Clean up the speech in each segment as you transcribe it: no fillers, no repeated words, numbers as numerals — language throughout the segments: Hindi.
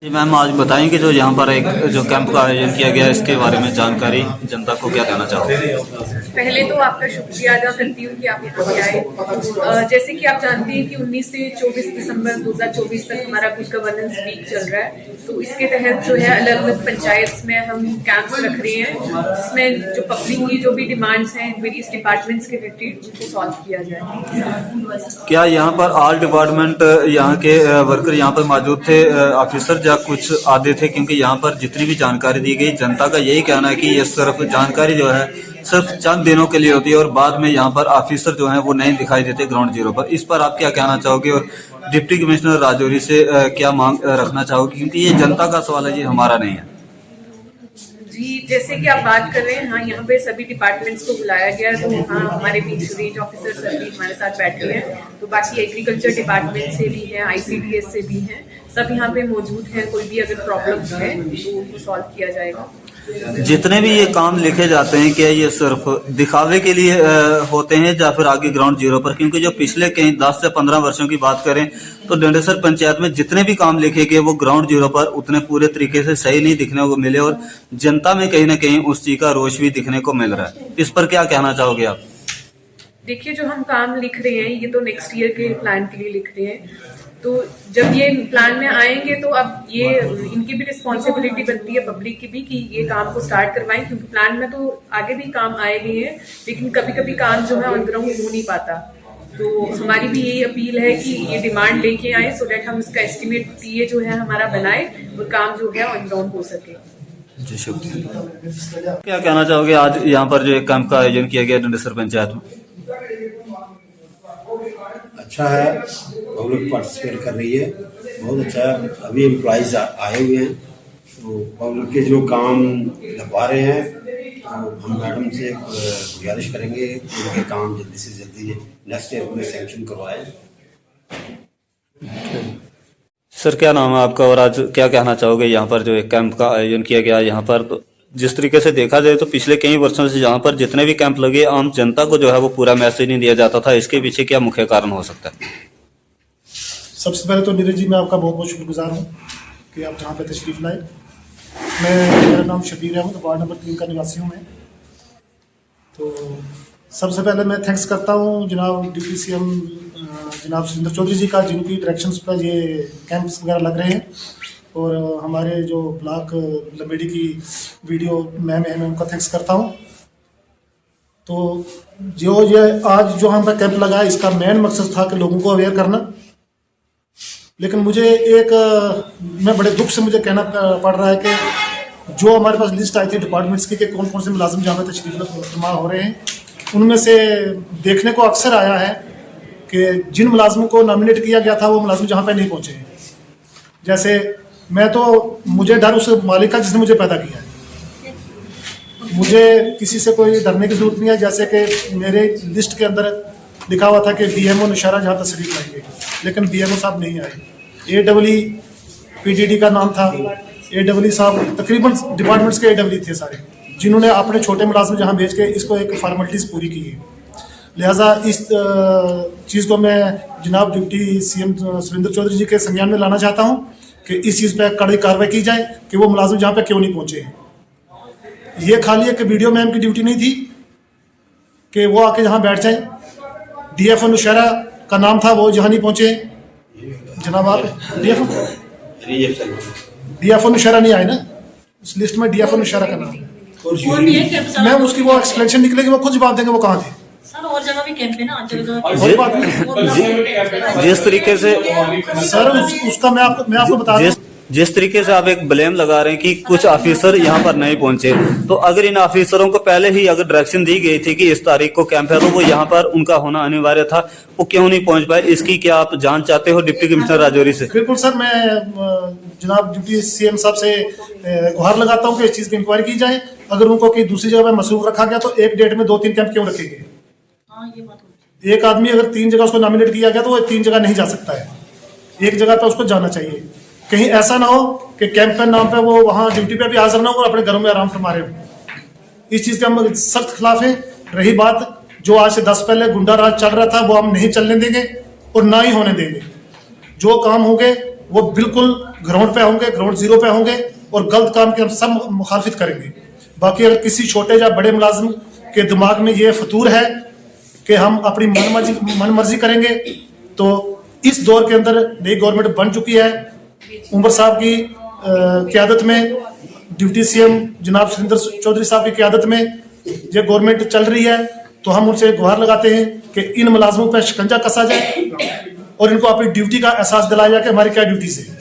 जी मैम, आज बताएंगे जो यहाँ पर एक जो कैंप का आयोजन किया गया इसके बारे में जानकारी जनता को क्या कहना चाहोगे? पहले तो आपका शुक्रिया अदा करती हूँ कि आप यहाँ पे आए। जैसे कि आप जानते हैं कि 19 से 24 दिसंबर 2024 तक हमारा गुड गवर्नेंस वीक चल रहा है। तो इसके तहत जो है अलग अलग पंचायत में हम कैंप्स रख रहे हैं, जिसमें जो पब्लिक की जो भी डिमांड्स हैं वेरियस डिपार्टमेंट्स के रिलेटेड उनको सॉल्व किया जाए। क्या यहाँ पर ऑल डिपार्टमेंट यहाँ के वर्कर यहाँ पर मौजूद थे, ऑफिसर या कुछ आधे थे? क्योंकि यहाँ पर जितनी भी जानकारी दी गई, जनता का यही कहना है कि ये सिर्फ जानकारी जो है सिर्फ चंद दिनों के लिए होती है और बाद में यहाँ पर ऑफिसर जो है वो नहीं दिखाई देते ग्राउंड जीरो पर। इस पर आप क्या कहना चाहोगे और डिप्टी कमिश्नर राजौरी से क्या मांग रखना चाहोगे? क्योंकि ये जनता का सवाल है, ये हमारा नहीं है। जी, जैसे कि आप बात कर रहे हैं, हाँ यहाँ पे सभी डिपार्टमेंट्स को बुलाया गया है। तो हाँ, हमारे बीच रेंज ऑफिसर सर भी हमारे साथ बैठे हैं। तो बाकी एग्रीकल्चर डिपार्टमेंट से भी हैं, ICDS से भी हैं, सब यहाँ पे मौजूद हैं। कोई भी अगर प्रॉब्लम्स है तो उनको सॉल्व किया जाएगा। जितने भी ये काम लिखे जाते हैं क्या ये सिर्फ दिखावे के लिए होते हैं या फिर आगे ग्राउंड जीरो पर? क्योंकि जो पिछले कहीं 10 से 15 वर्षों की बात करें तो डंडेसर पंचायत में जितने भी काम लिखे गए वो ग्राउंड जीरो पर उतने पूरे तरीके से सही नहीं दिखने को मिले और जनता में कहीं ना कहीं उस चीज का रोष भी दिखने को मिल रहा है। इस पर क्या कहना चाहोगे आप? देखिए, जो हम काम लिख रहे हैं ये तो नेक्स्ट ईयर के प्लान के लिए लिख रहे हैं। तो जब ये प्लान में आएंगे तो अब ये इनकी भी रिस्पॉन्सिबिलिटी बनती है, पब्लिक की भी, कि ये काम को स्टार्ट करवाएं। क्योंकि प्लान में तो आगे भी काम आए भी हैं, लेकिन कभी कभी काम जो है ऑन ग्राउंड हो नहीं पाता। तो हमारी भी यही अपील है कि ये डिमांड लेके आए सो डेट हम इसका एस्टिमेट ये जो है हमारा बनाए और काम जो है ऑन ग्राउंड हो सके। जी शुक्रिया। क्या कहना चाहोगे आज यहाँ पर जो एक कैंप का आयोजन किया गया डंडेसर पंचायत में? अच्छा है, पब्लिक पार्टिसिपेट कर रही है, बहुत अच्छा है। अभी एम्प्लॉइज आए हुए हैं तो पब्लिक के जो काम लगवा रहे हैं तो हम मैडम से गुजारिश करेंगे कि उनके काम जल्दी से जल्दी नेक्स्ट ईयर में सैंक्शन करवाएं। सर क्या नाम है आपका और आज क्या कहना चाहोगे यहाँ पर जो एक कैंप का आयोजन किया गया यहाँ पर? तो जिस तरीके से देखा जाए तो पिछले कई वर्षों से यहाँ पर जितने भी कैंप लगे आम जनता को जो है वो पूरा मैसेज नहीं दिया जाता था, इसके पीछे क्या मुख्य कारण हो सकता है? सबसे पहले तो नीरज जी मैं आपका बहुत बहुत शुक्रगुजार हूँ कि आप जहाँ पे तशरीफ लाए। मेरा नाम शबीर अहमद, वार्ड नंबर 3 का निवासी हूँ मैं। तो सबसे पहले मैं थैंक्स करता हूँ जनाब डिप्टी CM जनाब सुरेंद्र चौधरी जी का, जिनकी डायरेक्शंस पर ये कैंप्स वगैरह लग रहे हैं। और हमारे जो ब्लॉक लंबेड़ी की वीडियो मैम है, मैं उनका थैंक्स करता हूँ। तो जो ये आज जो हम पर कैंप लगा इसका मेन मकसद था कि लोगों को अवेयर करना। लेकिन मुझे मैं बड़े दुख से मुझे कहना पड़ रहा है कि जो हमारे पास लिस्ट आई थी डिपार्टमेंट्स की कि कौन कौन से मुलाजिम जहाँ पे तशरीफ फरमा हो रहे हैं, उनमें से देखने को अक्सर आया है कि जिन मुलाजिमों को नॉमिनेट किया गया था वो मुलाजिम जहाँ पे नहीं पहुँचे। जैसे मुझे डर उस मालिक का जिसने मुझे पैदा किया है, मुझे किसी से कोई डरने की जरूरत नहीं है। जैसे कि मेरे लिस्ट के अंदर लिखा हुआ था कि BMO नौशहरा जहाँ तशरीफ लाएंगे, लेकिन BMO साहब नहीं आए। AEE PDD का नाम था, AEE साहब तकरीबन डिपार्टमेंट्स के AEE थे सारे, जिन्होंने अपने छोटे मुलाजिम जहाँ भेज के इसको एक फॉर्मेलिटीज़ पूरी की है। लिहाजा इस चीज़ को मैं जनाब डिप्टी CM सुरेंद्र चौधरी जी के संज्ञान में लाना चाहता हूँ कि इस चीज़ पर कड़ी कार्रवाई की जाए कि वो मुलाजिम जहाँ पे क्यों नहीं पहुँचे हैं। ये खाली एक वीडियो मैम की ड्यूटी नहीं थी कि वो आके जहाँ बैठ जाएं। DFO नौशहरा का नाम था, वो जहाँ नहीं पहुँचे। जनाब आप DFO नौशहरा नहीं आए ना, उस लिस्ट में DFO नौशहरा का नाम है। मैम उसकी वो एक्सप्लेनेशन निकलेगी, वो खुद जवाब देंगे वो कहाँ थे। और जगह भी कैंप है ना, जिस तरीके से सर उसका मैं आपको बता दूं। जिस तरीके से आप एक ब्लेम लगा रहे हैं कि कुछ ऑफिसर यहाँ पर नहीं पहुंचे, तो अगर इन ऑफिसरों को पहले ही अगर डायरेक्शन दी गई थी कि इस तारीख को कैंप है तो वो यहाँ पर उनका होना अनिवार्य था, वो क्यों नहीं पहुंच पाए? इसकी क्या आप जांच चाहते हो डिप्टी कमिश्नर राजौरी से? बिल्कुल सर, मैं जनाब डिप्टी CM साहब से गुहार लगाता हूँ कि इस चीज़ की इंक्वायरी की जाए। अगर उनको कहीं दूसरी जगह पर मसरूफ रखा गया तो एक डेट में 2-3 कैंप क्यों रखे गए? एक आदमी अगर 3 जगह उसको नॉमिनेट किया गया तो वो 3 जगह नहीं जा सकता है, एक जगह पे उसको जाना चाहिए। कहीं ऐसा ना हो कि कैंप के नाम पे वो वहाँ ड्यूटी पे भी हाजिर ना हो और अपने घरों में आराम फरमा रहे हो। इस चीज़ के हम सख्त खिलाफ हैं। रही बात जो आज से 10 पहले गुंडा राज चल रहा था, वो हम नहीं चलने देंगे और ना ही होने देंगे। जो काम होंगे वो बिल्कुल ग्राउंड पे होंगे, ग्राउंड जीरो पे होंगे और गलत काम की हम सब मुखालफत करेंगे। बाकी अगर किसी छोटे या बड़े मुलाजिम के दिमाग में ये फतूर है कि हम अपनी मनमर्जी करेंगे, तो इस दौर के अंदर नई गवर्नमेंट बन चुकी है। उमर साहब की क़यादत में, डिप्टी सीएम जनाब सुरेंद्र चौधरी साहब की क़यादत में ये गवर्नमेंट चल रही है। तो हम उनसे गुहार लगाते हैं कि इन मुलाजमों पर शिकंजा कसा जाए और इनको अपनी ड्यूटी का एहसास दिलाया जाए कि हमारी क्या ड्यूटीज है।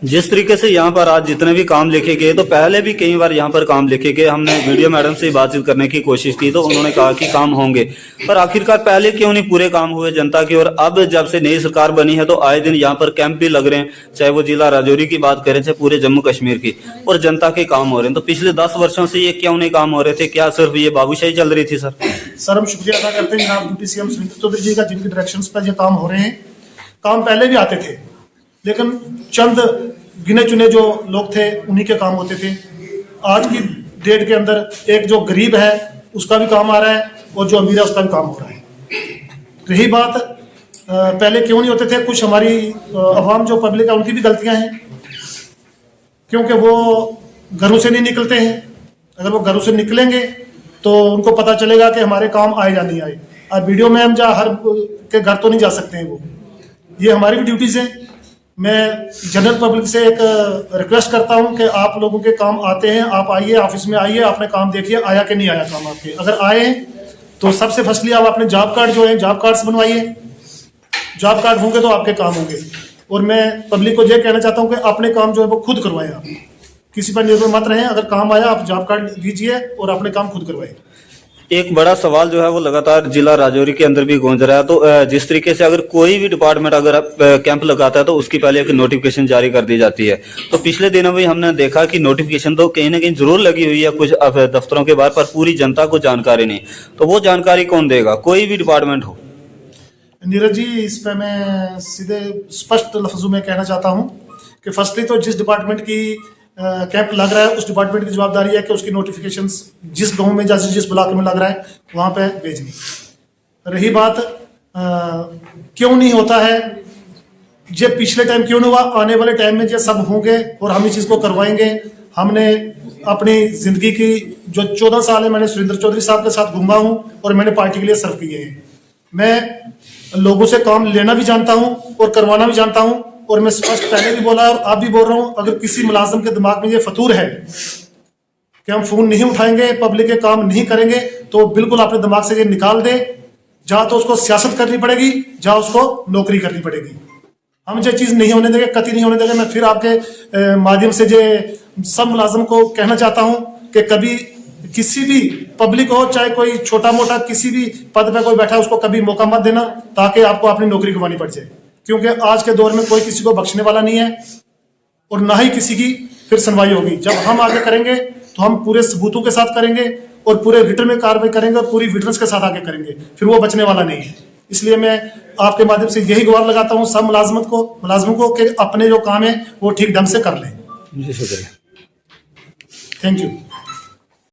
जिस तरीके से यहाँ पर आज जितने भी काम लिखे गए, तो पहले भी कई बार यहाँ पर काम लिखे गए, हमने वीडियो मैडम से बातचीत करने की कोशिश की तो उन्होंने कहा कि काम होंगे, पर आखिरकार पहले क्यों नहीं पूरे काम हुए जनता की। और अब जब से नई सरकार बनी है तो आए दिन यहाँ पर कैंप भी लग रहे हैं, चाहे वो जिला राजौरी की बात करें चाहे पूरे जम्मू कश्मीर की, और जनता के काम हो रहे हैं। तो पिछले 10 वर्षों से ये क्यों नहीं काम हो रहे थे? क्या सिर्फ ये बाबूशाही चल रही थी? सर हम शुक्रिया अदा करते हैं जनाब डिप्टी सीएम सुरेंद्र चौधरी जी का, जिनकी डायरेक्शन पर ये काम हो रहे हैं। काम पहले भी आते थे, लेकिन चंद गिने चुने जो लोग थे उन्हीं के काम होते थे। आज की डेट के अंदर एक जो गरीब है उसका भी काम आ रहा है और जो अमीर है उसका भी काम हो रहा है। रही बात पहले क्यों नहीं होते थे, कुछ हमारी अवाम जो पब्लिक है उनकी भी गलतियां हैं, क्योंकि वो घरों से नहीं निकलते हैं। अगर वो घरों से निकलेंगे तो उनको पता चलेगा कि हमारे काम आए या नहीं आए। अब वीडियो में हम हर के घर तो नहीं जा सकते हैं, वो ये हमारी भी ड्यूटीज़ हैं। मैं जनरल पब्लिक से एक रिक्वेस्ट करता हूं कि आप लोगों के काम आते हैं, आप आइए, ऑफिस में आइए, आपने काम देखिए आया कि नहीं आया काम आपके। अगर आए तो सबसे फर्स्टली आप अपने जॉब कार्ड जो है जॉब कार्ड्स बनवाइए। जॉब कार्ड होंगे तो आपके काम होंगे। और मैं पब्लिक को ये कहना चाहता हूं कि अपने काम जो है वो खुद करवाएं, आप किसी पर निर्भर मत रहें। अगर काम आया आप जॉब कार्ड दीजिए और अपने काम खुद करवाएं। एक बड़ा सवाल जो है वो लगातार जिला राजौरी के अंदर भी गूंज रहा है। तो जिस तरीके से अगर कोई भी डिपार्टमेंट अगर कैंप लगाता है तो उसकी पहले एक नोटिफिकेशन जारी कर दी जाती है। तो पिछले दिनों में हमने देखा कि नोटिफिकेशन तो कहीं ना कहीं जरूर लगी हुई है कुछ दफ्तरों के बाहर, पर पूरी जनता को जानकारी नहीं। तो वो जानकारी कौन देगा? कोई भी डिपार्टमेंट हो। नीरज जी, इस पर मैं सीधे स्पष्ट लफ्जों में कहना चाहता हूँ कि फर्स्टली तो जिस डिपार्टमेंट की कैंप लग रहा है उस डिपार्टमेंट की जवाबदारी है कि उसकी नोटिफिकेशंस जिस गांव में जैसे जिस ब्लॉक में लग रहा है वहाँ पे भेजनी। रही बात क्यों नहीं होता है, ये पिछले टाइम क्यों नहीं हुआ, आने वाले टाइम में ये सब होंगे और हम इस चीज़ को करवाएंगे। हमने अपनी ज़िंदगी की जो 14 साल है मैंने सुरेंद्र चौधरी साहब के साथ घूमा हूँ और मैंने पार्टी के लिए सर्व किए हैं। मैं लोगों से काम लेना भी जानता हूँ और करवाना भी जानता हूँ। और मैं स्पष्ट पहले भी बोला और आप भी बोल रहा हूं, अगर किसी मुलाजिम के दिमाग में ये फतूर है कि हम फोन नहीं उठाएंगे, पब्लिक के काम नहीं करेंगे, तो बिल्कुल अपने दिमाग से ये निकाल दे। जहां तो उसको सियासत करनी पड़ेगी, जहां उसको नौकरी करनी पड़ेगी। हम ये चीज नहीं होने देंगे, कतई नहीं होने देंगे। मैं फिर आपके माध्यम से ये सब मुलाजिम को कहना चाहता हूं कि कभी किसी भी पब्लिक हो, चाहे कोई छोटा मोटा किसी भी पद पे कोई बैठा है, उसको कभी मौका मत देना ताकि आपको अपनी नौकरी गंवानी पड़ जाए। क्योंकि आज के दौर में कोई किसी को बख्शने वाला नहीं है और ना ही किसी की फिर सुनवाई होगी। जब हम आगे करेंगे तो हम पूरे सबूतों के साथ करेंगे और पूरे रिटर्न में कार्रवाई करेंगे और पूरी विटनेस के साथ आगे करेंगे, फिर वो बचने वाला नहीं है। इसलिए मैं आपके माध्यम से यही गुहार लगाता हूँ सब मुलाजिमों को कि अपने जो काम है वो ठीक ढंग से कर लें। जी शुक्रिया, थैंक यू।